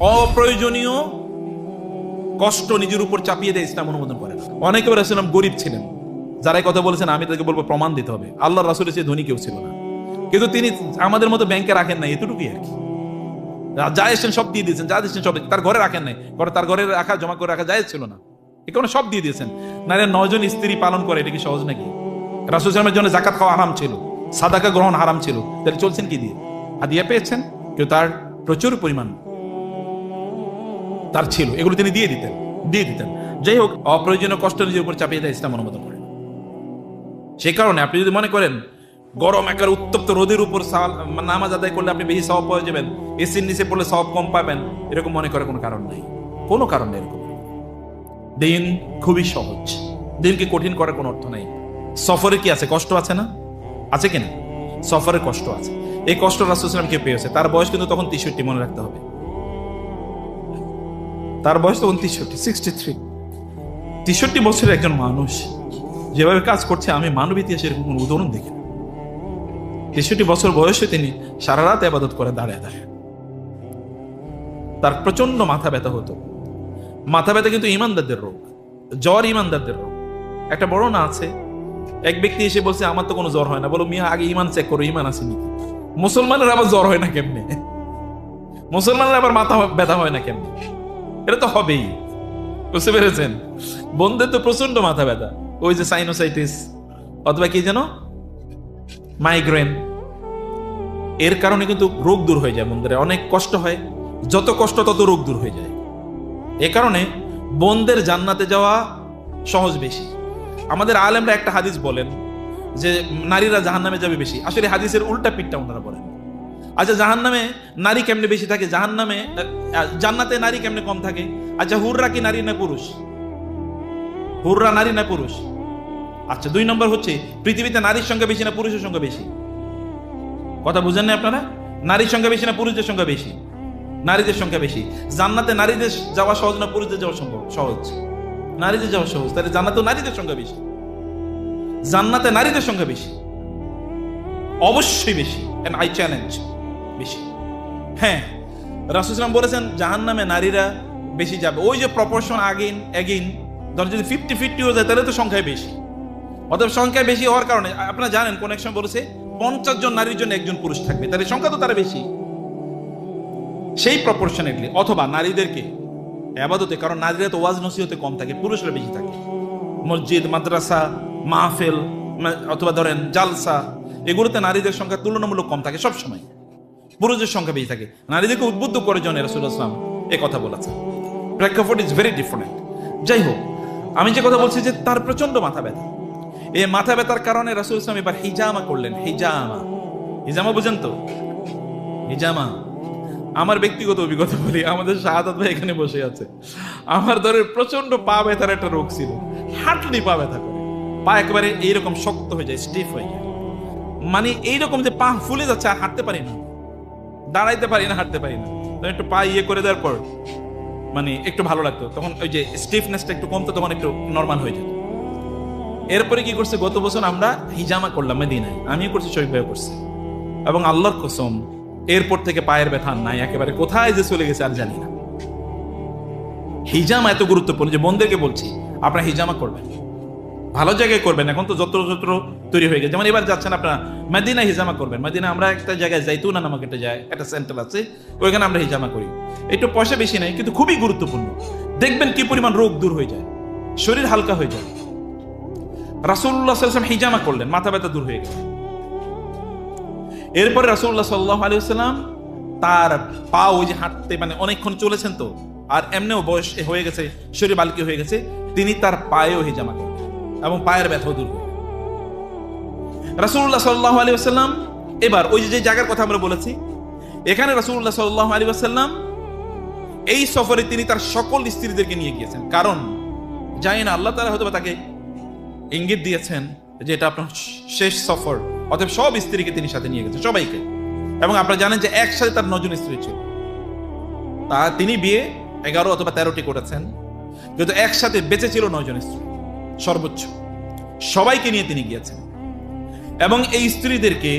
অপ্রয়োজনীয় কষ্ট নিজের উপর চাপিয়ে দেয় ইসলাম অনুমোদন করে না। অনেকে রাসূলুল্লাহ গরিব ছিলেন, যারাই কথা বলেছেন আমি তাদেরকে বলবো প্রমাণ দিতে হবে, আল্লাহ রাসূলের চেয়ে ধনী কেউ ছিল না, কিন্তু তিনি আমাদের মতো ব্যাংকে রাখেন নাই, এতটুকুই আর কি। যা এসেছেন সব দিয়ে দিয়েছেন, যা দিয়েছেন সব, তার ঘরে রাখেন নাই, তার ঘরে রাখা, জমা করে রাখা যায় ছিল না, এ কারণে সব দিয়ে দিয়েছেন। নারী 9 জন স্ত্রী পালন করে, এটা কি সহজ নাকি? রাসূল সাল্লাল্লাহু আলাইহি ওয়াসাল্লামের জন্য যাকাত খাওয়া হারাম ছিল, সাদাকা গ্রহণ হারাম ছিল, তাহলে চলছেন কি দিয়ে? হাদিয়া পেয়েছেন, কিন্তু তার প্রচুর পরিমাণ তার ছিল, এগুলো তিনি দিয়ে দিতেন। যাই হোক, অপ্রয়োজনীয় কষ্ট নিজের উপর চাপিয়ে দেয় ইসলাম অনুমোদন করে। সেই কারণে আপনি যদি মনে করেন গরম একার উত্তপ্ত রোদের উপর নামাজ আদায় করলে আপনি বেশি সওয়াব পেয়ে যাবেন, এসির নিচে পড়লে সওয়াব কম পাবেন, এরকম মনে করার কোনো কারণ নেই, কোনো কারণ নেই এরকম। দিন খুবই সহজ, দিনকে কঠিন করার কোনো অর্থ নাই। সফরে কি আছে? কষ্ট আছে না? আছে কিনা? সফরের কষ্ট আছে। এই কষ্ট রাসূল সাল্লাল্লাহু আলাইহি ওয়াসাল্লাম কে পেয়েছে? তার বয়স কিন্তু তখন 63, মনে রাখতে হবে। তার বয়স তখন 63 বছরের একজন মানুষ যেভাবে কাজ করছে, আমি মানব ইতিহাসে এরকম কোনো উদাহরণ দেখি না। 63 বছর বয়সে তিনি সারা রাত ইবাদত করে দাঁড়ায়। তার প্রচন্ড মাথা ব্যথা হতো। মাথা ব্যথা কিন্তু ইমানদারদের রোগ, জ্বর ইমানদারদের রোগ। একটা বর্ণনা আছে, এক ব্যক্তি এসে বলছে আমার তো কোনো জ্বর হয় না। বলো মিয়া, আগে ইমান চেক করো, ইমান আছে নাকি? মুসলমানের আবার জ্বর হয় না কেমনে? মুসলমানের আবার মাথা ব্যথা হয় না কেমনে? এটা তো হবেই, বুঝতে পেরেছেন? বন্ধের তো প্রচন্ড মাথা ব্যথা, ওই যে সাইনোসাইটিস অথবা কি যেন মাইগ্রেন, এর কারণে কিন্তু রোগ দূর হয়ে যায়। বন্ধুরা অনেক কষ্ট হয়, যত কষ্ট তত রোগ দূর হয়ে যায়। এ কারণে বন্ধের জান্নাতে যাওয়া সহজ বেশি। আমাদের আলেমরা একটা হাদিস বলেন যে নারীরা জাহান্নামে যাবে বেশি, আসলে হাদিসের উল্টা পিঠটা ওনারা বলেন। আচ্ছা, জাহান্নামে নারী কেমনে বেশি থাকে, জান্নাতে নারী কেমনে কম থাকে? আচ্ছা, হুররা কি নারী না পুরুষ? হুররা নারী না পুরুষ? আচ্ছা, 2 নম্বর হচ্ছে পৃথিবীতে নারীর সংখ্যা বেশি না পুরুষের সংখ্যা বেশি? কথা বুঝেন না আপনারা? নারীর সংখ্যা বেশি না পুরুষদের সংখ্যা বেশি? নারীদের সংখ্যা বেশি। জান্নাতে নারীদের যাওয়া সহজ না পুরুষদের যাওয়া সহজ? নারীদের যাওয়া সহজ। তাহলে জান্নাতেও নারীদের সংখ্যা বেশি, জান্নাতে নারীদের সংখ্যা বেশি, অবশ্যই বেশি, এন্ড আই চ্যালেঞ্জ বেশি। হ্যাঁ, রাসূল সাল্লাল্লাহু আলাইহি ওয়াসাল্লাম বলেছেন জাহান্নামে নারীরা বেশি যাবে। ওই যে প্রপোর্শন আগেইন ধর যদি 50-50 হয়ে যায় তাহলে তো সংখ্যায় বেশি। অতএব সংখ্যায় বেশি হওয়ার কারণে আপনারা জানেন কোন এক সময় বলেছে 50 জন নারীর জন্য একজন পুরুষ থাকবে, তাহলে সংখ্যা তো তারা বেশি, সেই প্রপোর্শনেটলি। অথবা নারীদেরকে ইবাদতে, কারণ নারীরা তো ওয়াজ নসিহতে কম থাকে, পুরুষরা বেশি থাকে। মসজিদ, মাদ্রাসা, মাহফিল অথবা ধরেন জালসা, এগুলোতে নারীদের সংখ্যা তুলনামূলক কম থাকে সব সময়, পুরুষের সংখ্যা বেশি থাকে। নারীদেরকে উদ্বুদ্ধ করে জন্য রাসূলুল্লাহ সাল্লাল্লাহু আলাইহি ওয়াসাল্লাম এই কথা বলেছেন। প্রেক্ষাপট ইজ ভেরি ডিফারেন্ট। যাই হোক, আমি যে কথা বলছি যে তার প্রচন্ড মাথা ব্যথা। এই মাথা ব্যথার কারণে রাসূল সাল্লাল্লাহু আলাইহি ওয়াসাল্লাম এবার হিজামা করলেন। হিজামা বুঝেন তো? হিজামা আমার ব্যক্তিগত অভিজ্ঞতা বলি, আমাদের শাহাদাত ভাই এখানে বসে আছে। আমার ধরে প্রচন্ড পা ব্যথার একটা রোগ ছিল, হাঁটলি পা ব্যথা করে, পা একেবারে এইরকম শক্ত হয়ে যায়, স্টিফ হয়ে যায়, মানে এইরকম যে পা ফুলে যাচ্ছে, আর হাঁটতে পারি না, দাঁড়াইতে পারি না, হাঁটতে পারি না। একটু পা করে দেওয়ার পর মানে একটু ভালো লাগতো, তখন ওই যে স্টিফনেসটা একটু কমতো, তখন একটু নর্মাল হয়ে যেত। এরপরে কি করছে, গত বছর আমরা হিজামা করলাম মদিনায়, আমিও করছি, শরীফ ভাইও করছে, এবং আল্লাহর কসম এরপর থেকে পায়ের ব্যথা নাই, একেবারে কোথায় যে চলে গেছে আর জানি না। হিজামা এত গুরুত্বপূর্ণ যে বোনদেরকে বলছি আপনারা হিজামা করবেন, ভালো জায়গায় করবেন। এখন তো যত্র তৈরি হয়ে গেছে, যেমন এবার যাচ্ছেন আপনারা মদিনা, হিজামা করবেন। মদিনা আমরা একটা জায়গায় জাইতুনা নামক একটা সেন্টার আছে, ওইখানে আমরা হিজামা করি। একটু পয়সা বেশি নাই, কিন্তু খুবই গুরুত্বপূর্ণ। দেখবেন কি পরিমাণ রোগ দূর হয়ে যায়, শরীর হালকা হয়ে যায়। রাসূলুল্লাহ সাল্লাল্লাহু আলাইহি ওয়াসাল্লাম হিজামা করলেন, মাথা ব্যথা দূর হয়ে গেল। এরপরে রাসূলুল্লাহ সাল্লাল্লাহু আলাইহি ওয়াসাল্লাম তার পা, ওই যে হাঁটতে মানে অনেকক্ষণ চলেছেন তো, আর এমনিও বয়স হয়ে গেছে, শরীর বালকি হয়ে গেছে, তিনি তার পায়েও হিজামা করলেন এবং পায়ের ব্যথাও দূর হয়ে গেল। রাসূলুল্লাহ সাল্লাল্লাহু আলাইহি ওয়াসাল্লাম এবার ওই যে জায়গার কথা আমরা বলেছি, এখানে রাসূলুল্লাহ সাল্লাল্লাহু আলাইহি ওয়াসাল্লাম এই সফরে তিনি তার সকল স্ত্রীদেরকে নিয়ে গিয়েছেন। কারণ জানি না, আল্লাহ তাআলা হয়তো তাকে ইঙ্গিত দিয়েছেন যে এটা আপনার শেষ সফর, অতএব সব স্ত্রীকে তিনি সাথে নিয়ে গেছেন, সবাইকে। এবং আপনারা জানেন যে একসাথে তার 9 জন স্ত্রী ছিল। তা তিনি বিয়ে 11 অথবা 13টি করেছেন, কিন্তু একসাথে বেঁচে ছিল 9 জন স্ত্রী সর্বোচ্চ, সবাইকে নিয়ে তিনি গিয়েছেন। এবং এই স্ত্রীদেরকে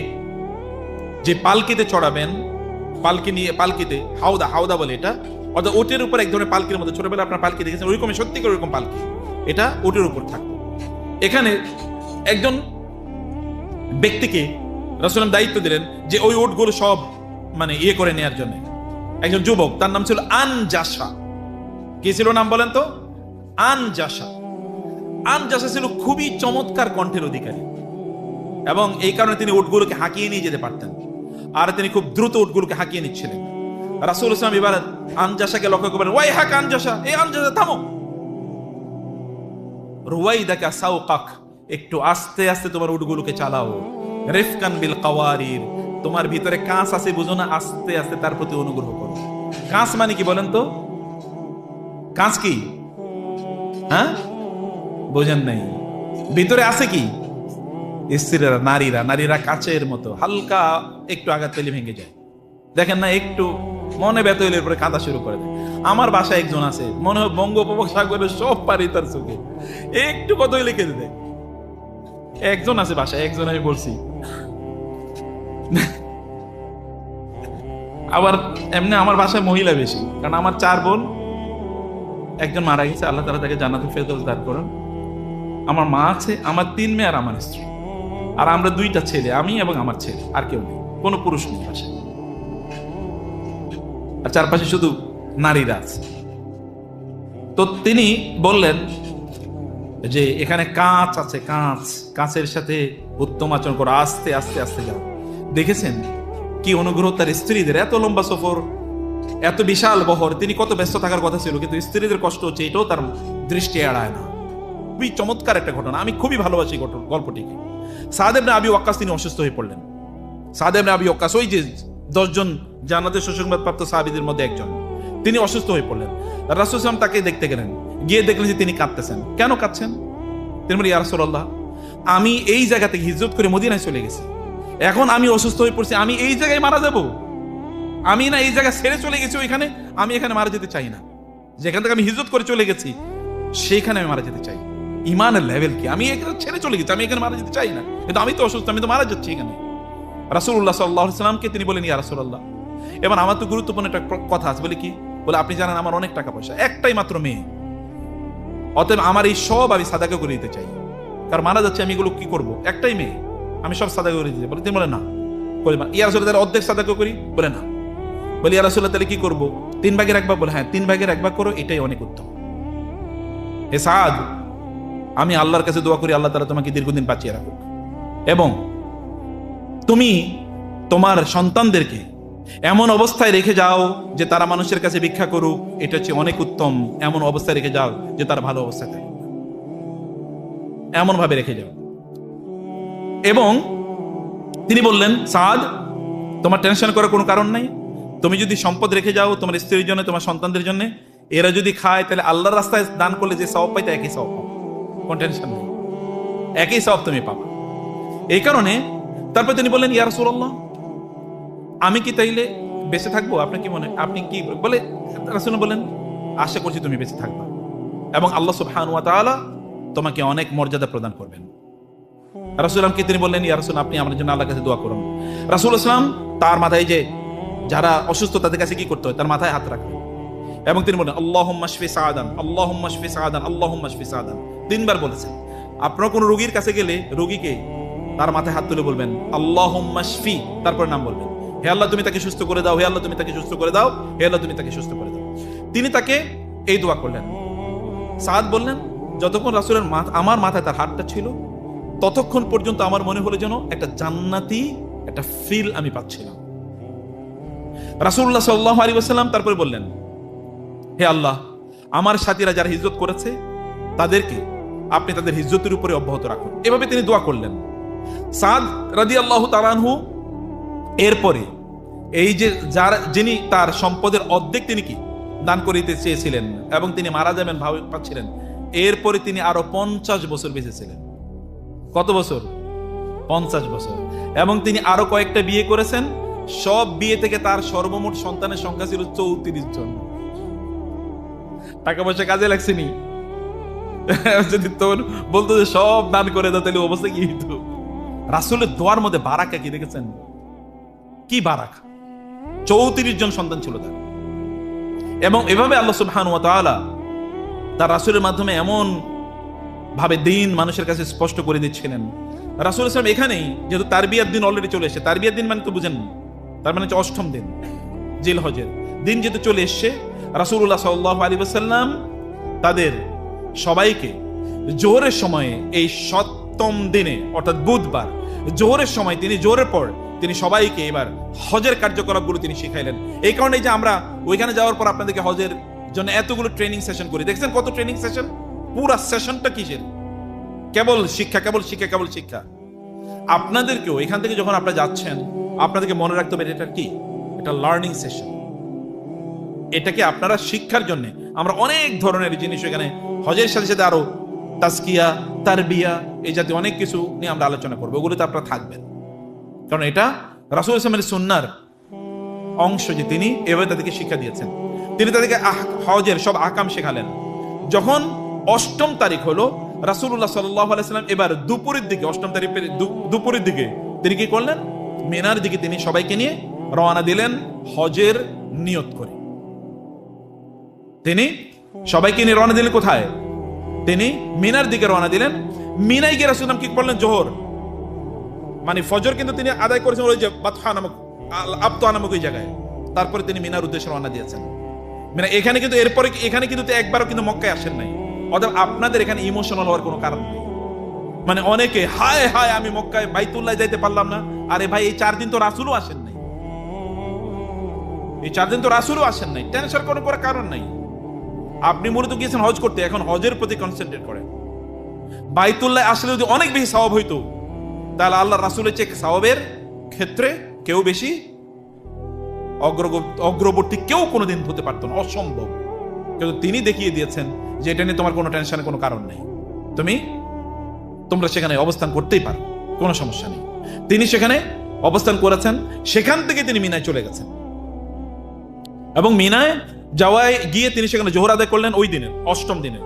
যে পালকিতে চড়াবেন, পালকিতে হাওদা বলে এটা, অর্থাৎ ওটের উপর এক ধরনের পালকির মধ্যে, ছোটবেলা আপনার পালকি দেখেছেন, ওইরকম সত্যি করে ওইরকম পালকি, এটা ওটের উপর থাকতো। এখানে একজন ব্যক্তিকে রাসূল দায়িত্ব দিলেন যে ওই ওটগুলো সব মানে ইয়ে করে নেয়ার জন্য। একজন যুবক, তার নাম ছিল আনজাসা। কি ছিল নাম বলেন তো? আনজাসা। আনজাসা ছিল খুবই চমৎকার কণ্ঠের অধিকারী, এবং এই কারণে তিনি উটগুলোকে হাঁকিয়ে নিয়ে যেতে পারতেন, আর তিনি খুব দ্রুত উটগুলোকে হাঁকিয়ে নিচ্ছিলেন। রাসূল ইসলাম এবার আনজাসাকে লক্ষ্য করবেন, ওয়াই হাক আনজাসা, এই আনজাসা থামো। রুয়াইদাকা সাওকাক, একটু আস্তে আস্তে তোমার উটগুলোকে চালাও। রিফকান বিল কাওয়ারির, তোমার ভিতরে কাঁচ আছে বুঝো না, আস্তে আস্তে তার প্রতি অনুগ্রহ করো। কাঁচ মানে কি বলেন তো? কাঁচ কি? হ্যাঁ, বোঝেন নাই? ভিতরে আছে কি? স্ত্রীরা, নারীরা কাচের মতো, হালকা একটু আঘাত পেলে ভেঙে যায়। দেখেন না, একটু মনে ব্যথা হইলে পরে কাঁদা শুরু করে দেয়। আমার বাসায় একজন আছে, মনে হয় বঙ্গোপসাগরের সব পারি তার চোখে, একটু কত হইলে কেঁদে দেয়। একজন আছে বাসায়, একজন আমি বলছি। আবার এমনি আমার বাসায় মহিলা বেশি, কারণ আমার 4 বোন, একজন মারা গেছে, আল্লাহ তাআলা তাকে জান্নাতুল ফেরদৌস দান করুন। আমার মা আছে, আমার 3 মেয়ে আর আমার স্ত্রী, আর আমরা 2টা ছেলে, আমি এবং আমার ছেলে, আর কেউ নেই, কোনো পুরুষ নেই বাসায়, আর চারপাশে শুধু নারীরা আছে। তো তিনি বললেন যে এখানে কাঁচ আছে, কাঁচের সাথে উত্তম আচরণ করো, আস্তে আস্তে আস্তে যাও। দেখেছেন কি অনুগ্রহ তার স্ত্রীদের, এত লম্বা সফর, এত বিশাল বহর, তিনি কত ব্যস্ত থাকার কথা ছিল, কিন্তু স্ত্রীদের কষ্ট হচ্ছে এটাও তার দৃষ্টি এড়ায় না। খুবই চমৎকার একটা ঘটনা, আমি খুবই ভালোবাসি গল্পটিকে। সাদ ইবনে আবি ওয়াক্কাস তিনি অসুস্থ হয়ে পড়লেন। সাদ ইবনে আবি ওয়াক্কাস, ওই যে 10 জন জান্নাতের সুসংবাদ প্রাপ্ত সাহাবীদের মধ্যে একজন, তিনি অসুস্থ হয়ে পড়লেন। রাসূল সাল্লাল্লাহু আলাইহি ওয়াসাল্লাম তাকে দেখতে গেলেন, গিয়ে দেখলেন যে তিনি কাঁদতেছেন। কেন কাঁদছেন? তিনি বলেন, ইয়া রাসূলুল্লাহ, আমি এই জায়গা থেকে হিজরত করে মদিনায় চলে গেছি, এখন আমি অসুস্থ হয়ে পড়ছি, আমি এই জায়গায় মারা যাব? আমি না এই জায়গা ছেড়ে চলে গেছি ওইখানে, আমি এখানে মারা যেতে চাই না। যেখান থেকে আমি হিজরত করে চলে গেছি সেইখানে আমি মারা যেতে চাই। ইমানের লেভেল কি! আমি এখানে ছেড়ে চলে গেছি, আমি এখানে মারা যেতে চাই না, কিন্তু আমি তো অসুস্থ, আমি তো মারা যাচ্ছি এখানে। রাসূলুল্লাহ সাল্লাল্লাহু আলাইহি ওয়াসাল্লামকে তিনি বলেন, ইয়া রাসূলুল্লাহ, এবার আমার তো গুরুত্বপূর্ণ একটা কথা আছে। বলে কি? বলে আপনি জানেন আমার অনেক টাকা পয়সা, একটাই মাত্র মেয়ে, অতএব আমার এই সব আমি সাদাকা করে দিতে চাই, কারণ মারা যাচ্ছে, আমি এগুলো কি করব? একটাই মেয়ে, আমি সব সাদাকা করে দিতে। বলে তিনি বলেন না। বলে ইয়া রাসূলুল্লাহ, তাহলে অর্ধেক সাদাকা করি? বলে না। বলি ইয়া রাসূলুল্লাহ, তাহলে কি করব? 3 ভাগের 1 ভাগ? বলে হ্যাঁ, 3 ভাগের 1 ভাগ করো, এটাই অনেক উত্তম। হে সাদ, আমি আল্লাহর কাছে দোয়া করি আল্লাহ তাআলা তোমাকে দীর্ঘদিন বাঁচিয়ে রাখুক, এবং তুমি তোমার সন্তানদেরকে এমন অবস্থায় রেখে যাও যে তারা মানুষের কাছে ভিক্ষা করুক, এটা হচ্ছে অনেক উত্তম। এমন অবস্থায় রেখে যাও যে তারা ভালো অবস্থায় থাকে, এমন ভাবে রেখে যাও। এবং তিনি বললেন, সাদ, তোমার টেনশন করার কোনো কারণ নাই, তুমি যদি সম্পদ রেখে যাও তোমার স্ত্রীর জন্য, তোমার সন্তানদের জন্য, এরা যদি খায় তাহলে আল্লাহর রাস্তায় দান করলে যে সওয়াব পাইতে একই সওয়াব পাবে, কোন টেনশন নেই, একই সওয়াব তুমি পাবে। এই কারণে তারপর তিনি বললেন, ইয়া রাসূলুল্লাহ, আমি কি তাইলে বেঁচে থাকবো? আপনি কি মনে, আপনি কি বলে? রাসূল বলেন, আশা করছি তুমি বেঁচে থাকবা, এবং আল্লাহ সুবহানাহু ওয়া তাআলা তোমাকে অনেক মর্যাদা প্রদান করবেন। রাসূলকে তিনি বললেন, ইয়া রাসূল, আপনি আমার জন্য আল্লাহর কাছে দোয়া করুন। রাসূল ইসলাম তার মাথায়, যে যারা অসুস্থ তাদের কাছে কি করতে হয়, তার মাথায় হাত রাখলেন, এবং তিনি বলেন, আল্লাহুম্মা শফি সাআদান, আল্লাহুম্মা শফি সাআদান, আল্লাহুম্মা শফি সাআদান। 3 বার বলেছেন। আপনারা কোন রোগীর কাছে গেলে রোগীকে তার মাথায় হাত তুলে বলবেন আল্লাহুম্মা শফি, তারপর নাম বলবেন, হে আল্লাহ তুমি তাকে সুস্থ করে দাও, হে আল্লাহ তুমি তাকে সুস্থ করে দাও, হে আল্লাহ তুমি তাকে সুস্থ করে দাও। তিনি তাকে এই দোয়া করলেন। সাদ বললেন, যতক্ষণ রাসূলের আমার মাথায় তার হাতটা ছিল, ততক্ষণ পর্যন্ত আমার মনে হলো যেন একটা জান্নাতি একটা ফিল আমি পাচ্ছিলাম। রাসূলুল্লাহ সাল্লাল্লাহু আলাইহি ওয়াসাল্লাম তারপরে বললেন, হে আল্লাহ, আমার সাথীরা যারা হিজরত করেছে তাদেরকে আপনি তাদের হিজরতের উপরে অব্যাহত রাখুন। এভাবে তিনি দোয়া করলেন। সাদ রাদিয়াল্লাহু তাআলা আনহু এরপরে এই যে যিনি তার সম্পদের অর্ধেক তিনি কি দান করিতে চেয়েছিলেন, এবং তিনি মারা যাবেন ভাব পাচ্ছিলেন, এরপরে তিনি আরো 50 বছর বেঁচে ছিলেন। কত বছর? 50 বছর। এবং তিনি আরো কয়েকটা বিয়ে করেছেন। সব বিয়ে থেকে তার সর্বমোট সন্তানের সংখ্যা ছিল 34 জন। টাকা পয়সা কাজে লাগছেনি? যদি তোর বলতো যে সব দান করে দাও, তাহলে অবস্থা কি হইতো? রাসূলের দোয়ার মধ্যে বারাকা কি দেখেছেন? কি বারাকা! 34 জন সন্তান ছিল তার। এবং এভাবে আল্লাহ সুবহানাহু ওয়া তাআলা তার রাসূলের মাধ্যমে এমন ভাবে দিন মানুষের কাছে স্পষ্ট করে দিচ্ছিলেন। রাসূল সাল্লাল্লাহু এখানেই যেহেতু তারবিয়ার দিন অলরেডি চলে এসেছে, তারবিয়ার দিন মানে তো বুঝেন, তার মানে হচ্ছে অষ্টম দিন জিলহজের দিন যেহেতু চলে এসছে, রাসূলুল্লাহ সাল্লাল্লাহু আলাইহি ওয়াসাল্লাম তাদের সবাইকে জোহরের সময়ে এই সপ্তম দিনে অর্থাৎ বুধবার জোহরের সময় তিনি জোহরের পর তিনি সবাইকে এবার হজের কার্যকলাপগুলো তিনি শিখাইলেন। এই কারণে যে আমরা ওইখানে যাওয়ার পর আপনাদেরকে হজের জন্য এতগুলো ট্রেনিং সেশন করি, দেখছেন কত ট্রেনিং সেশন, পুরো সেশনটা কিসের? কেবল শিক্ষা, কেবল শিক্ষা, কেবল শিক্ষা। আপনাদেরকেও এখান থেকে যখন আপনারা যাচ্ছেন আপনাদেরকে মনে রাখতে হবে এটা কি, এটা লার্নিং সেশন। এটাকে আপনারা শিক্ষার জন্য আমরা অনেক ধরনের জিনিস এখানে হজের সাথে সাথে আরো তাজকিয়া, তারবিয়া এই জাতীয় অনেক কিছু নিয়ে আমরা আলোচনা করবো, ওগুলোতে আপনারা থাকবেন। কারণ এটা রাসূল সাল্লাল্লাহু আলাইহি সুন্নাহর অংশ যে তিনি এভাবে তাদেরকে শিক্ষা দিয়েছেন। তিনি তাদেরকে হজের সব আহকাম শেখালেন। যখন অষ্টম তারিখ হলো, রাসূলুল্লাহ সাল্লাল্লাহু আলাইহি সাল্লাম এবার দুপুরের দিকে, অষ্টম তারিখের দুপুরের দিকে তিনি কি করলেন? মিনার দিকে তিনি সবাইকে নিয়ে রওনা দিলেন হজের নিয়ত করে। তিনি সবাইকে নিয়ে রওনা দিলেন কোথায়? তিনি মিনার দিকে রওনা দিলেন। মিনায় গিয়ে রাসূল কি করলেন? জোহর মানে ফজর কিন্তু তিনি আদায় করেছেন ওই যে বাতহা নামক আবতহা নামক ওই জায়গায়। তারপরে তিনি মিনার উদ্দেশ্যে রওনা দিয়েছেন। মানে এখানে কিন্তু এরপরে এখানে কিন্তু একবারও কিন্তু মক্কায় আসেন নাই। অর্থাৎ আপনাদের এখানে ইমোশনাল হওয়ার কোনো কারণ নেই। মানে অনেকে হায় হায় আমি মক্কায় বাইতুল্লাহ যাইতে পারলাম না। আরে ভাই এই 4 দিন তো রাসূলও আসেন নাই, এই 4 দিন তো রাসূলও আসেন নাই, টেনশন কোনো কারণ নাই। আপনি মূলত গিয়েছেন হজ করতে, এখন হজের প্রতি কনসেন্ট্রেট করেন। বাইতুল্লাহ আসলে যদি অনেক বেশি সওয়াব হইতো তাহলে আল্লাহ রাসূলের চেয়ে সওয়াবের ক্ষেত্রে কেউ বেশি অগ্রবর্তী কেউ কোনোদিন হতে পারতো না, অসম্ভব। কিন্তু তিনি দেখিয়ে দিয়েছেন যে এটা নিয়ে তোমার কোনো টেনশনের কোনো কারণ নেই, তোমরা সেখানে অবস্থান করতেই পারো, কোনো সমস্যা নেই। তিনি সেখানে অবস্থান করেছেন, সেখান থেকে তিনি মিনায় চলে গেছেন এবং মিনায় যাওয়ায় গিয়ে তিনি সেখানে জোহর আদায় করলেন ওই দিনের অষ্টম দিনের,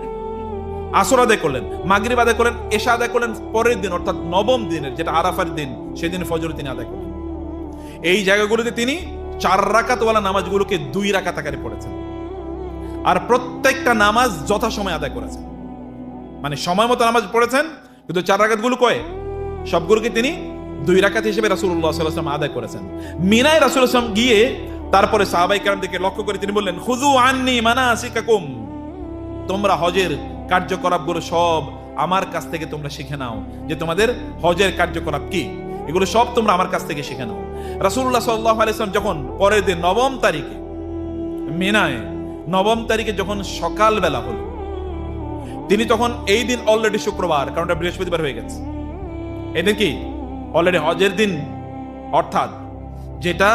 আসর আদায় করলেন, মাগরিব আদায় করলেন, এশা আদায় করলেন পরের দিন অর্থাৎ নবম দিনের যেটা আরাফার দিন, সেদিন ফজর তিনি আদায় করলেন। এই জায়গাগুলোতে তিনি 4 রাকাতওয়ালা নামাজগুলোকে 2 রাকাত আকারে পড়েছেন আর প্রত্যেকটা নামাজ যথাসময় আদায় করেছেন। মানে সময় মতো নামাজ পড়েছেন, কিন্তু 4 রাকাতগুলো কয় সবগুলোকে তিনি 2 রাকাত হিসেবে রাসূলুল্লাহ সাল্লাল্লাহু আলাইহি ওয়াসাল্লাম আদায় করেছেন। মিনায় রাসূলুল্লাহ সাল্লাল্লাহু আলাইহি ওয়াসাল্লাম গিয়ে তারপরে সাহাবায়ে কেরামদেরকে লক্ষ্য করে তিনি বললেন, খুযু আন্নী মানাসিকাকুম, তোমরা হজের কার্যকলাপগুলো সব আমার কাছ থেকে তোমরা শিখে নাও, যে তোমাদের হজের কার্যকলাপ কি এগুলো সব তোমরা আমার কাছ থেকে শিখে নাও। রাসূলুল্লাহ সাল্লাল্লাহু আলাইহি ওয়াসাল্লাম যখন পরের দিন নবম তারিখে মিনায় নবম তারিখে যখন সকালবেলা হলো, তিনি তখন এই দিন অলরেডি শুক্রবার, কারণ এটা বৃহস্পতিবার হয়ে গেছে, এদিন কি অলরেডি হজের দিন অর্থাৎ যেটা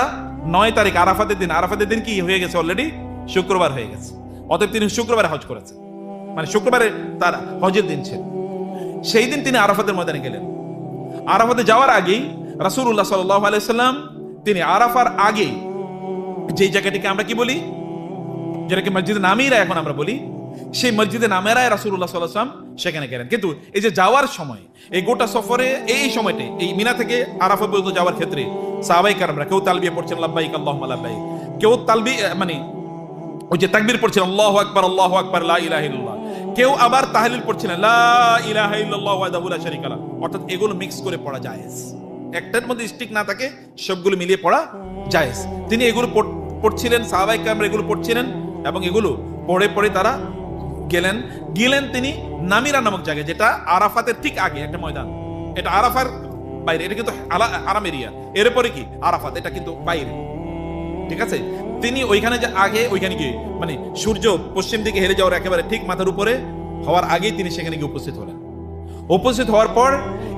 9 তারিখ আরাফাতের দিন, আরাফাতের দিন কি হয়ে গেছে অলরেডি শুক্রবার হয়ে গেছে। অতএব তিনি শুক্রবারে হজ করেছেন, মানে শুক্রবারে তার হজের দিন ছিল। সেই দিন তিনি আরাফাতের ময়দানে গেলেন। আরাফাতে যাওয়ার আগেই রাসূলুল্লাহ সাল্লাল্লাহু আলাইহি ওয়াসাল্লাম তিনি আরাফার আগে যে জায়গাটিকে আমরা কি বলি, যেটাকে মসজিদে নামিরা এখন আমরা বলি, সেই মসজিদে নামেরায় রাসূলুল্লাহ সাল্লাল্লাহু আলাইহি ওয়াসাল্লাম সেখানে গেলেন। কিন্তু এই যে যাওয়ার সময়, এই গোটা সফরে এই সময়তে এই মিনা থেকে আরাফা পর্যন্ত যাওয়ার ক্ষেত্রে সাহাবায়ে কেরামরা কেউ তালবিয়া পড়ছেন লাব্বাইক আল্লাহুম্মা লাব্বাইক, কেউ মানে ওই যে তাকবীর পড়ছেন আল্লাহু আকবার লা ইলাহা ইল্লাল্লাহ, কেউ আবার তাহলিল পড়ছিলেন লা ইলাহা ইল্লাল্লাহু ওয়াহদাহু লা শারীকা লাহু। অর্থাৎ এগুলো মিক্স করে পড়া জায়েজ, একটার মধ্যে স্টিক না থাকে, সবগুলো মিলিয়ে পড়া জায়েজ। তিনি এগুলো পড়ছিলেন, সাহাবায়ে কেরামরা এগুলো পড়ছিলেন এবং এগুলো পড়ে পড়ে তারা গেলেন তিনি নামিরা নামক জায়গায়, যেটা আরাফাতের ঠিক আগে একটা ময়দান। এটা আরাফার বাইরে, এটা কিন্তু আরাম এরিয়া, এরপরে কি আরাফাত, এটা কিন্তু বাইরে, ঠিক আছে। তিনি ওইখানে যে আগে ওইখানে গিয়ে মানে সূর্য পশ্চিম দিকে হেলে যাওয়ার একেবারে ঠিক মাথার উপরে হওয়ার আগেই তিনি সেখানে গিয়ে উপস্থিত হলেন। উপস্থিত হওয়ার পর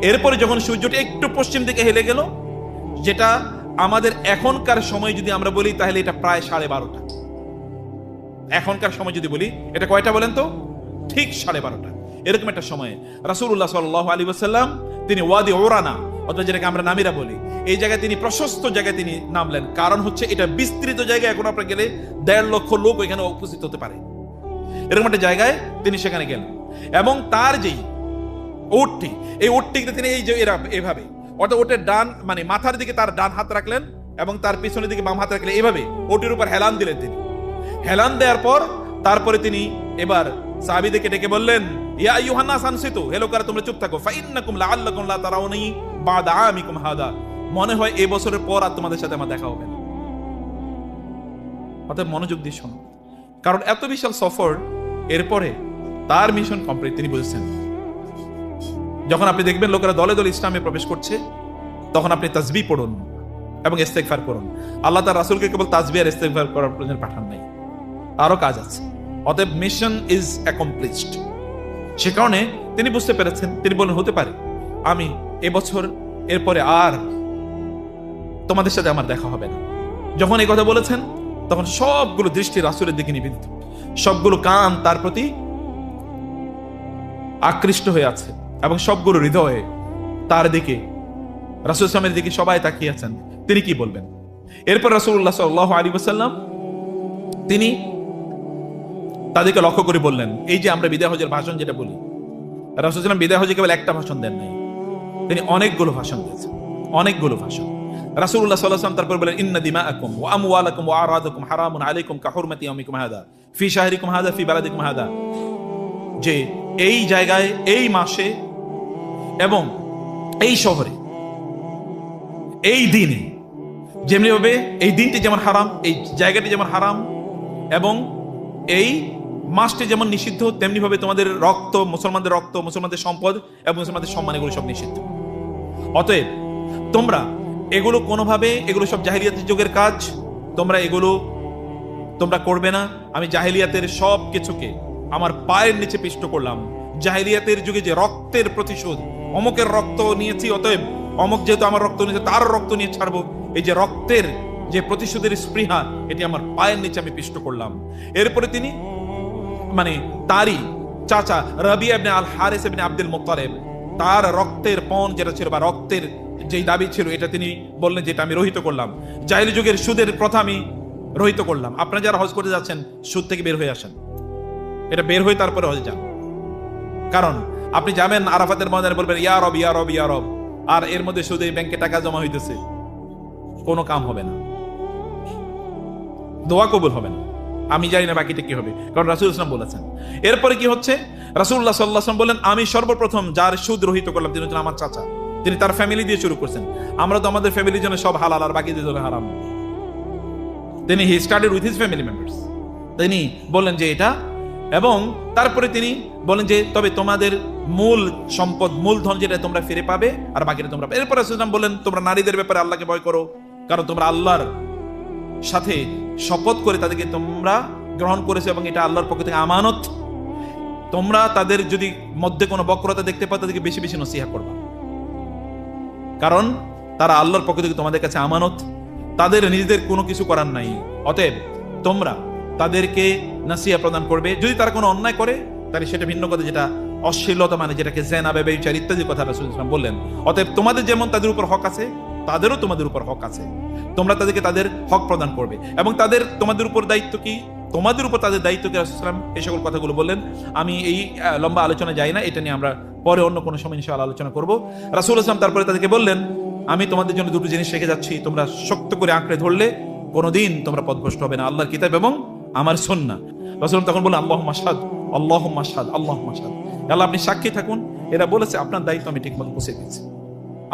এরপরে যখন সূর্যটা একটু পশ্চিম দিকে হেলে গেল, যেটা আমাদের এখনকার সময় যদি আমরা বলি তাহলে এটা প্রায় 12:30। এখনকার সময় যদি বলি এটা কয়টা বলেন তো? ঠিক 12:30 এরকম একটা সময়ে রাসূলুল্লাহ সাল্লাল্লাহু আলাইহি ওয়াসাল্লাম তিনি ওয়াদি উরানা অর্থাৎ যেটাকে আমরা নামিরা বলি, এই জায়গায় তিনি প্রশস্ত জায়গায় তিনি নামলেন। কারণ হচ্ছে এটা বিস্তৃত জায়গা, এখন আপনার গেলে 1.5 লক্ষ লোক এখানে উপস্থিত হতে পারে, এরকম একটা জায়গায় তিনি সেখানে গেলেন। এবং তার যেই উটটি, এই উটটিতে তিনি এই যে এভাবে অর্থাৎ ওটের ডান মানে মাথার দিকে তার ডান হাত রাখলেন এবং তার পিছনের দিকে বাম হাত রাখলেন, এইভাবে ওটির উপর হেলান দিলেন। হেলান দেওয়ার পর তারপরে তিনি এবার সাহাবীদেরকে ডেকে বললেন, ইয়া আইয়ুহান নাস আনসিতু, হে লোকেরা তোমরা চুপ থাকো, ফাইন্নাকুম লাআল্লাকুম লা তারাউনি বাদা আমিকুম হাদা, মনে হয় এই বছরের পর আর তোমাদের সাথে আমার দেখা হবে না। অতএব মনোযোগ দিয়ে শোনো, কারণ এত বিশাল সফর, এরপরে তার মিশন কমপ্লিট তিনি বুঝেছেন। যখন আপনি দেখবেন লোকেরা দলে দলে ইসলামে প্রবেশ করছে, তখন আপনি তাসবিহ পড়ুন এবং ইস্তেগফার করুন। আল্লাহ তার রাসূলকে কেবল তাসবিহ আর ইস্তেগফার করার প্রয়োজন পাঠান নাই, আরো কাজ আছে। অতএব মিশন ইজ অ্যাকমপ্লিশড। সে কারণে তিনি বুঝতে পেরেছেন, তিনি বলেন হতে পারে আমি এবছর এরপরে আর তোমাদের সাথে আমার দেখা হবে না। যখন এই কথা বলেছেন, তখন সবগুলো দৃষ্টি রাসূলের দিকে নিবেদিত, সবগুলো কান তার প্রতি আকৃষ্ট হয়ে আছে এবং সবগুলো হৃদয়ে তার দিকে, রাসূল সাল্লাল্লাহু দিকে সবাই তাকিয়ে আছেন তিনি কি বলবেন। এরপর রাসূলুল্লাহ সাল্লাল্লাহু আলাইহি ওয়াসাল্লাম তিনি তাদেরকে লক্ষ্য করে বললেন, এই যে আমরা বিদায় হজের ভাষণ যেটা বলি, রাসূল সাল্লাল্লাহু আলাইহি ওয়াসাল্লাম বিদায় হজে কেবল একটা ভাষণ দেন নাই, তিনি অনেকগুলো ভাষণ দিয়েছেন, অনেকগুলো ভাষণ। রাসূলুল্লাহ সাল্লাল্লাহু আলাইহি ওয়াসাল্লাম তারপর বলেন, ইন্না দিমাআকুম ওয়া আমওয়ালাকুম ওয়া আরাদাকুম হারামুন আলাইকুম কাহুরমাতি ইয়াউমিকুম হাদা ফি শাহরিকুম হাদা ফি বালাদিকুম হাদা, যে এই জায়গায়, এই মাসে এবং এই শহরে, এই দিনে, যেমনি ভাবে এই দিনটি যেমন হারাম, এই জায়গাটি যেমন হারাম এবং এই মাসটি যেমন নিষিদ্ধ, তেমনি ভাবে তোমাদের রক্ত, মুসলমানদের রক্ত, মুসলমানদের সম্পদ এবং মুসলমানদের সম্মান, এগুলো সব নিষিদ্ধ। অতএব তোমরা এগুলো কোনোভাবে, এগুলো সব জাহিলিয়াতের যুগের কাজ, তোমরা করবে না। আমি জাহিলিয়াতের সব কিছুকে আমার পায়ের নিচে পিষ্ট করলাম। জাহিলিয়াতের যুগে যে রক্তের প্রতিশোধ, অমুকের রক্ত নিয়েছি, অতএব অমুক যেহেতু আমার রক্ত নিয়েছে তার রক্ত নিয়ে ছাড়বো, এই যে রক্তের যে প্রতিশোধের স্পৃহা, এটি আমার পায়ের নিচে আমি পিষ্ট করলাম। এরপরে তিনি মানে তারই চাচা রাবিয়া ইবনে আল হারিস ইবনে আব্দুল মুত্তালিব, তার রক্তের পণ যেটা ছিল বা রক্তের যেই দাবি ছিল, এটা তিনি বললেন যেটা আমি রহিত করলাম। জাহিলি যুগের সুদের প্রথা আমি রহিত করলাম। আপনারা যারা হজ করতে যাচ্ছেন, সুদ থেকে বের হয়ে আসেন, এটা বের হয়ে তারপরে হজে যান। কারণ আপনি যাবেন আরাফাতের ময়দানে, বলবেন ইয়া রব ইয়া রব ইয়া রব, আর এর মধ্যে সুদে ব্যাংকে টাকা জমা হইতেছে, কোনো কাম হবে না, দোয়া কবুল হবে না। আমি জানি না বাকিটা কি হবে, কারণ রাসূলুল্লাহ সাল্লাল্লাহু আলাইহি ওয়াসাল্লাম বলেছেন। এরপরে কি হচ্ছে, রাসূলুল্লাহ সাল্লাল্লাহু আলাইহি ওয়াসাল্লাম বলেন, আমি সর্বপ্রথম যার সুদ রহিত করলাম তিনি হচ্ছেন আমার চাচা। তিনি তার ফ্যামিলি দিয়ে শুরু করছেন। আমরা তো আমাদের ফ্যামিলির জন্য সব হালাল আর বাকিদের জন্য হারাম। তিনি he started with his family members. তিনি বললেন যে এটা, এবং তারপরে তিনি বলেন যে তবে তোমাদের মূল সম্পদ, মূলধন যেটা তোমরা ফিরে পাবে, আর বাকিটা তোমরা। এরপর রাসূলুল্লাহ বলেন, তোমরা নারীদের ব্যাপারে আল্লাহকে ভয় করো, কারণ তোমরা আল্লাহর সাথে শপথ করে তাদেরকে তোমরা গ্রহণ করেছো এবং এটা আল্লাহর পক্ষ থেকে আমানত। তোমরা তাদের যদি মধ্যে কোনো বক্রতা দেখতে পাও, তাদেরকে বেশি বেশি নসিহত করবা, কারণ তারা আল্লাহর পক্ষ থেকে তোমাদের কাছে আমানত, তাদের নিজেদের কোনো কিছু করার নাই। অতএব তোমরা তাদেরকে নসিহত প্রদান করবে। যদি তারা কোনো অন্যায় করে তাহলে সেটা ভিন্ন কথা, যেটা অশ্লীলতা, মানে যেটাকে জেনা, ব্যভিচার ইত্যাদি কথা রাসূল সাল্লাল্লাহু আলাইহি ওয়াসাল্লাম বললেন। অতএব তোমাদের যেমন তাদের উপর হক আছে, তাদেরও তোমাদের উপর হক আছে। তোমরা তাদেরকে তাদের হক প্রদান করবে এবং তোমাদের উপর দায়িত্ব কি, তোমাদের উপর তাদের দায়িত্ব কি, রাসূল সাল্লাল্লাহু আলাইহি ওয়াসাল্লাম এই সকল কথাগুলো বললেন। আমি এই লম্বা আলোচনা যাই না, এটা নিয়ে আমরা পরে অন্য কোনো সময় ইনশাআল্লাহ আলোচনা করব। রাসূল সাল্লাল্লাহু আলাইহি ওয়াসাল্লাম তারপরে তাদেরকে বললেন, আমি তোমাদের জন্য দুটো জিনিস রেখে যাচ্ছি, তোমরা শক্ত করে আঁকড়ে ধরলে কোনোদিন তোমরা পথভ্রষ্ট হবে না, আল্লাহর কিতাব এবং আমার সুন্নাহ। রাসূল তখন বললেন, আল্লাহুম্মা শাহাদ, আল্লাহুম্মা শাহাদ, আল্লাহুম্মা শাহাদ, আল্লাহ আপনি সাক্ষী থাকুন, এরা বলেছে আপনার দায়িত্ব আমি ঠিকমতো পৌঁছে দিয়েছি,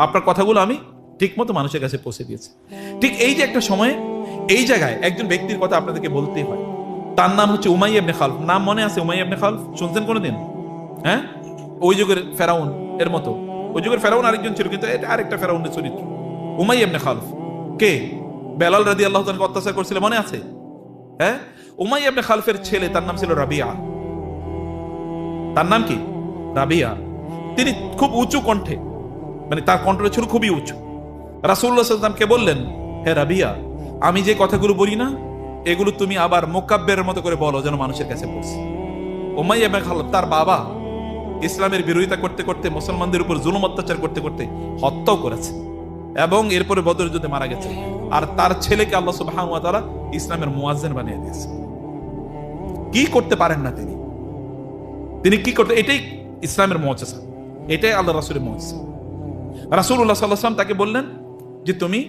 আপনার কথাগুলো আমি ঠিকমতো মানুষের কাছে পৌঁছে দিয়েছি। ঠিক এই যে একটা সময়ে এই জায়গায় একজন ব্যক্তির কথা আপনাদেরকে বলতেই হয়, তার নাম হচ্ছে উমাইয়া ইবনে খালফ। নাম মনে আছে উমাইয়া ইবনে খালফ? শুনছেন কোনোদিন? হ্যাঁ, ওই যুগের ফেরাউন এর মতো। ওই যুগের ফেরাউন আরেকজন ছিল, কিন্তু এটা আরেকটা ফেরাউনের চরিত্র। উমাইয়া ইবনে খালফ কে? বেলাল রাদিয়াল্লাহু তাআলাকে অত্যাচার করেছিল, মনে আছে? হ্যাঁ, উমাইয়া ইবনে খালফের ছেলে, তার নাম ছিল রাবিয়া। তার নাম কি? রাবিয়া। তিনি খুব উঁচু কণ্ঠে, মানে তার কণ্ঠটা ছিল খুবই উঁচু। রাসূলুল্লাহ সাল্লাল্লাহু আলাইহি ওয়াসাল্লামকে বললেন, হে রাবিয়া, আমি যে কথাগুলো বলি না, এগুলো তুমি আবার মুকাব্বিরের মতো করে বলো, যেন মানুষের কাছে পৌঁছে। উমাইয়া ইবনে খালফ, তার বাবা ইসলামের বিরোধিতা করতে করতে, মুসলমানদের উপর জুলুম অত্যাচার করতে করতে হত্যাও করেছে এবং এরপরে বদর যুদ্ধে মারা গেছে। আর তার ছেলেকে আল্লাহ সুবহানাহু ওয়া তাআলা ইসলামের মুয়াজ্জিন বানিয়ে দিয়েছে। কি করতে পারেন না তিনি কি করতে, এটাই ইসলামের মুআজিজা, এটাই আল্লাহ রাসূলের মুআজিজা। রাসূলুল্লাহ সাল্লাল্লাহু আলাইহি ওয়াসাল্লাম তাকে বললেন যে তুমি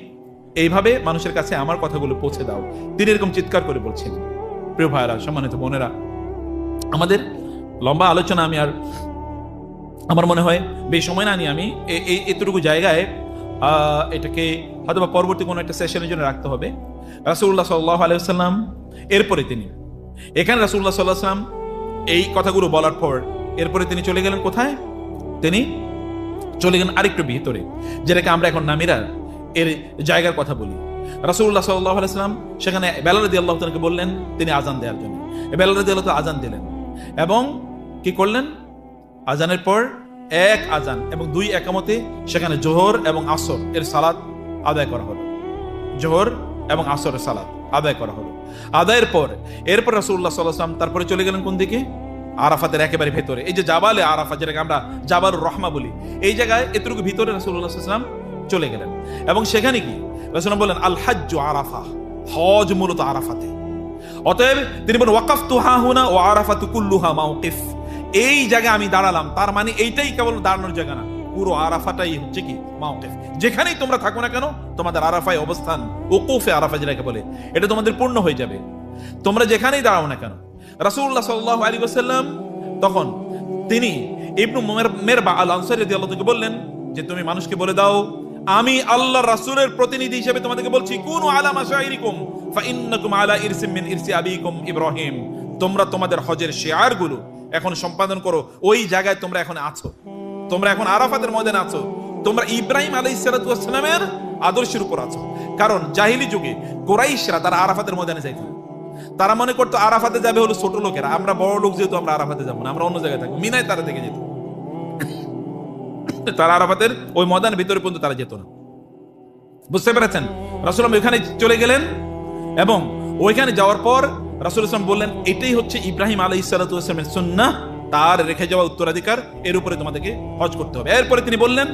এইভাবে মানুষের কাছে আমার কথাগুলো পৌঁছে দাও। তিনি এরকম চিৎকার করে বলছিলেন। প্রিয় ভাইরা, সম্মানিত বোনেরা, আমাদের লম্বা আলোচনা আমি আর আমার মনে হয় বেশ সময় না নিয়ে আমি এতটুকু জায়গায় এটাকে হয়তো বা পরবর্তী কোনো একটা সেশনের জন্য রাখতে হবে। রাসূলুল্লাহ সাল্লাল্লাহু আলাইহি ওয়াসাল্লাম এরপরে তিনি এখানে রাসূলুল্লাহ সাল্লাল্লাহু আলাইহি ওয়াসাল্লাম এই কথাগুলো বলার পর এরপরে তিনি চলে গেলেন কোথায়? তিনি চলে গেলেন আরেকটু ভিতরে, যেটাকে আমরা এখন নামিরার এর জায়গার কথা বলি। রাসূলুল্লাহ সাল্লাল্লাহু আলাইহি ওয়াসাল্লাম সেখানে বেলাল রাদিয়াল্লাহু তাআলাকে বললেন তিনি আজান দেওয়ার জন্য। বেলাল রাদিয়াল্লাহু তাআলা আজান দিলেন এবং কি করলেন? আজানের পর এক আজান এবং দুই একামতে সেখানে জোহর এবং আসর এর সালাত আদায় করা হলো। জোহর এবং আসরের সালাত আদায় করা হলো। আদায়ের পর এরপর রাসূলুল্লাহ সাল্লাল্লাহু আলাইহি ওয়াসাল্লাম তারপরে চলে গেলেন কোন দিকে? আরাফাতের একেবারে ভেতরে, এই যে জাবালে আরাফা, যেটাকে আমরা জাবালুর রহমা বলি, এই জায়গায় এতটুকু ভিতরে রাসূলুল্লাহ সাল্লাল্লাহু আলাইহি ওয়াসাল্লাম চলে গেলেন। এবং সেখানে কি রাসূলুল্লাহ বললেন আল হাজ্জু আরাফা, হজ মূলত আরাফাতে। অতএব তিনি বলেন ওয়াকাফতু হাহুনা ওয়া আরাফাতু কুল্লুহা মাওকিফ, এই জায়গায় আমি দাঁড়ালাম, তার মানে এইটাই কেবল দাঁড়ানোর জায়গা না, পুরো আরাফাটাই হচ্ছে কি মাওকিফ। যেখানেই তোমরা থাকো না কেন তোমাদের আরাফায় অবস্থান, উকুফে আরাফা যেটাকে বলে, এটা তোমাদের পূর্ণ হয়ে যাবে, তোমরা যেখানেই দাঁড়াও না কেন। রাসূলুল্লাহ সাল্লাল্লাহু আলাইহি ওয়াসাল্লাম তখন তিনি ইবনু মিরবা আল আনসারী রাদিয়াল্লাহু তাআলা বললেন যে তুমি মানুষকে বলে দাও আমি আল্লাহর রাসূলের প্রতিনিধি হিসেবে তোমাদেরকে বলছি, কুনু আলা মাশাইরিকুম ফাইন্নাকুম আলা ইরসিম মিন ইরসি আবিকুম ইব্রাহিম, তোমরা তোমাদের হজের শিয়ারগুলো এখন সম্পাদন করো, ওই জায়গায় তোমরা এখন আছো, তোমরা এখন আরাফাতের ময়দানে আছো, তোমরা ইব্রাহিম আলাইহিস সালাতু ওয়াস সালামের আদর্শের উপর আছো। কারণ জাহিলি যুগে কুরাইশরা তারা আরাফাতের ময়দানে যাইত, তারা মনে করতো আরাফাতে যাবে হলো ছোট লোকেরা, আমরা বড় লোক যেহেতু আমরা আরাফাতে যাবো না, আমরা অন্য জায়গায় থাকবো। মিনায় তারা থেকে যেত, তারা আরাফাতের ওই ময়দানের ভিতরে পর্যন্ত তারা যেত না। বুঝতে পেরেছেন? রাসূলুল্লাহ ওইখানে চলে গেলেন এবং ওইখানে যাওয়ার পর রাসূলুল্লাহ বললেন এটাই হচ্ছে ইব্রাহিম আলাইহিস সালাতু ওয়াস সালামের সুন্নাহ, তার রেখে যাওয়া উত্তরাধিকার, এর উপরে তোমাদেরকে হজ করতে হবে। এরপরে তিনি বললেন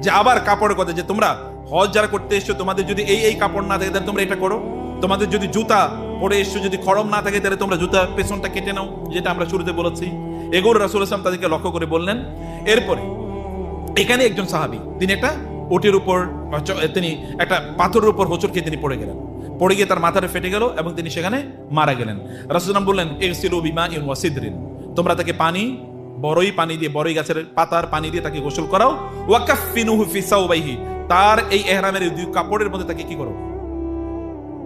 যে আবার কাপড়ের কথা, যে তোমরা হজ যারা করতে এসছো তোমাদের যদি এই কাপড় না থাকে তাহলে তোমরা এটা করো, তোমাদের যদি জুতা পরে এসছো যদি খড়ম না থাকে তাহলে তোমরা জুতা পেছনটা কেটে নাও, যেটা আমরা শুরুতে বলেছি। এগুলো রাসূলুল্লাহ সাল্লাল্লাহু আলাইহি ওয়াসাল্লাম তাদেরকে লক্ষ্য করে বললেন। এরপরে এখানে একজন সাহাবী তিনি একটা ওটের উপর, তিনি একটা পাথরের উপর হোঁচট খেয়ে তিনি পড়ে গেলেন, পড়ে গিয়ে তার মাথাটা ফেটে গেল এবং তিনি সেখানে মারা গেলেন। রাসূলুল্লাহ বললেন ইগসিলু বিমাইন ওয়া সিদরিন, তোমরা তাকে পানি, বড়ই পানি দিয়ে, বড়ই গাছের পাতার পানি দিয়ে তাকে গোসল করাও, ওয়া কাফফিনুহু ফি সাওবাইহি, তার এই ইহরামের দুই কাপড়ের মধ্যে তাকে কি করো?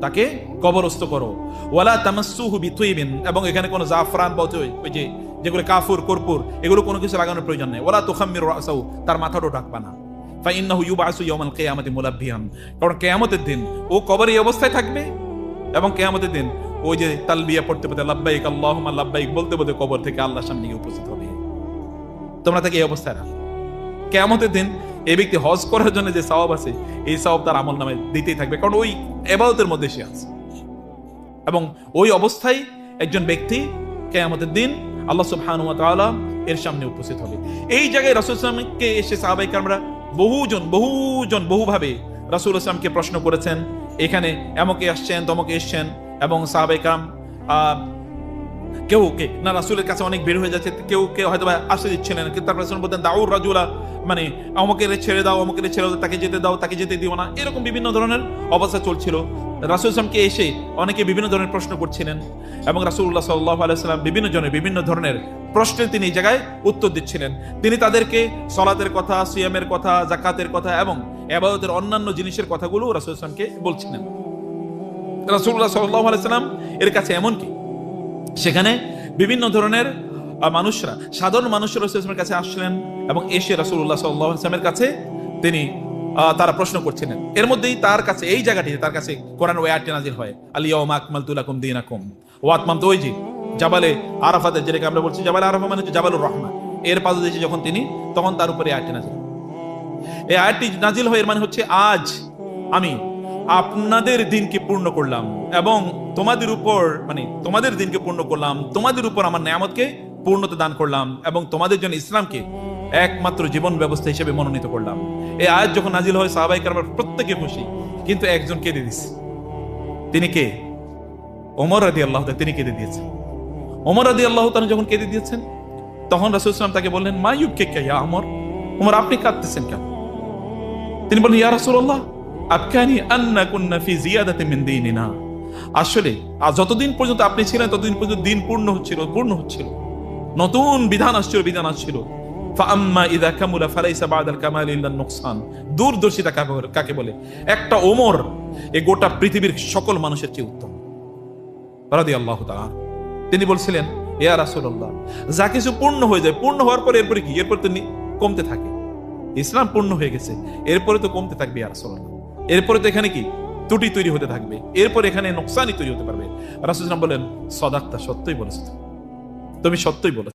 তাকে কবরস্থ করো। ওয়ালা তামাসসুহু বিতুইবিন, এবং এখানে কোনো জাফরান বা ওই যে যেগুলো কাফুর কর্পূর এগুলো কোনো কিছু লাগানোর প্রয়োজন নেই। ওয়ালা তুখাম্মিরু রাসাহু, তার মাথাটাও ঢাকবা না। ফাইন্নাহু ইউবআসু ইয়াওমাল কিয়ামাতি মুলাব্বিহান, কারণ কিয়ামতের দিন ও কবরে এই অবস্থায় থাকবে এবং কিয়ামতের দিন ওই যে তালবিয়া পড়তে পড়তে লাব্বাইক আল্লাহুম্মা লাব্বাইক বলতে বলতে কবর থেকে আল্লাহর সামনে গিয়ে উপস্থিত হবে। তোমরা তাকে এই অবস্থায় রাখো। কিয়ামতের দিন এই ব্যক্তি হজ করার জন্য যে সওয়াব আছে এই সওয়াব তার আমল নামে দিতেই থাকবে, কারণ ওই ইবাদতের মধ্যে সে আছে। এবং ওই অবস্থায় একজন ব্যক্তি কিয়ামতের দিন আল্লাহ সুবহানাহু ওয়া তাআলা এর সামনে উপস্থিত হবে। এই জায়গায় রাসূল সাল্লাল্লাহু আলাইহি ওয়াসাল্লামকে এসে সাহাবায়ে কেরামরা বহুভাবে রাসূল সাল্লামকে প্রশ্ন করেছেন, এখানে এমকে আসছেন তমকে এসছেন, এবং সাহাবায়ে কেরাম কেউ কে না রাসূলের কাছে অনেক বের হয়ে যাচ্ছে, কেউ হয়তো আসতে দিচ্ছিলেন, কিন্তু তারপর রাসূল বলতেন দাউর রাজুলা, মানে অমুকের ছেড়ে দাও, অমুকের ছেড়ে দাও, তাকে যেতে দাও, তাকে যেতে দিও না, এরকম বিভিন্ন ধরনের অবস্থা চলছিল। রাসূল সাল্লামকে এসে অনেকে বিভিন্ন ধরনের প্রশ্ন করছিলেন এবং রাসূলুল্লাহ সাল্লাল্লাহু আলাইহি ওয়াসাল্লাম বিভিন্ন ধরনের প্রশ্নের তিনি এই জায়গায় উত্তর দিচ্ছিলেন। তিনি তাদেরকে সালাতের কথা, সিয়ামের কথা, যাকাতের কথা এবং ইবাদতের অন্যান্য জিনিসের কথাগুলো রাসূল সাল্লামকে বলছিলেন। রাসূলুল্লাহ সাল্লাল্লাহু আলাইহি ওয়াসাল্লাম এর কাছে এমনকি সেখানে বিভিন্ন ধরনের মানুষরা, সাধারণ মানুষরা রাসূলের কাছে আসলেন এবং এসে রাসূলুল্লাহ সাল্লাল্লাহু আলাইহি ওয়াসাল্লামের কাছে তিনি তারা প্রশ্ন করছিলেন। এর মধ্যেই তার কাছে এই জায়গাটিতে তার কাছে কোরআন ওই আয়াতটি নাযিল হয়, আল ইয়াউমা আকমালতু লাকুম দীনাকুম ওয়া আতমামতু, ওই যে জাবালে আরাফাতে, যেটাকে আমরা বলছি জাবালে আরাফা মানে হচ্ছে জাবালুর রহমা, এর পাদদেশে যখন তিনি, তখন তার উপরে আয়াতটি নাযিল। এই আয়াতটি নাযিল হয় এর মানে হচ্ছে আজ আমি আপনাদের দিনকে পূর্ণ করলাম এবং তোমাদের উপর, মানে তোমাদের দিনকে পূর্ণ করলাম, তোমাদের উপর আমার নিয়ামতকে পূর্ণতা দান করলাম এবং তোমাদের জন্য ইসলামকে একমাত্র জীবন ব্যবস্থা হিসেবে মনোনীত করলাম। এই আয়াত যখন নাযিল হয় সাহাবায়ে কেরাম প্রত্যেকে খুশি, কিন্তু একজন কেঁদে দিয়েছে। তিনি কে? ওমর রাদিয়াল্লাহু তাআলা, তিনি কেঁদে দিয়েছেন। ওমর রাদিয়াল্লাহু তাআলা যখন কেঁদে দিয়েছেন তখন রাসূল সাল্লাল্লাহু আলাইহি ওয়াসাল্লাম তাকে বললেন মা ইউবকিকা ইয়া ওমর, ওমর আপনি কাঁদতেছেন কেন? তিনি বললেন ইয়া রাসূলুল্লাহ আবকানি আন্না কুন্না ফি জিয়াদাতিন মিন দীনিনা, আসলে আর যতদিন পর্যন্ত আপনি ছিলেন ততদিন পর্যন্ত দিন পূর্ণ হচ্ছিল, নতুন বিধান আসছিল। ফাআম্মা ইযা কামুলা ফালাইসা বা'দাল কামালি ইল্লা নুকসান। দূরদর্শিতা কাকে বলে? একটা ওমর এই গোটা পৃথিবীর সকল মানুষের চেয়ে উত্তম। রাদিয়াল্লাহু তাআলা তিনি বলছিলেন, ইয়া রাসূলুল্লাহ, যা কিছু পূর্ণ হয়ে যায়, পূর্ণ হওয়ার পরে এরপরে কি? এরপর তো কমতে থাকে। ইসলাম পূর্ণ হয়ে গেছে, এরপরে তো কমতে থাকবে ইয়া রাসূলুল্লাহ। এরপরে তো এখানে কি ত্রুটি তৈরি হতে থাকবে, এরপর এখানে নোকসানি তৈরি হতে পারবে। রাসূলুল্লাহ বলেন, সাদাকতা, সত্যই বলেছো তুমি সত্যই বলেছো।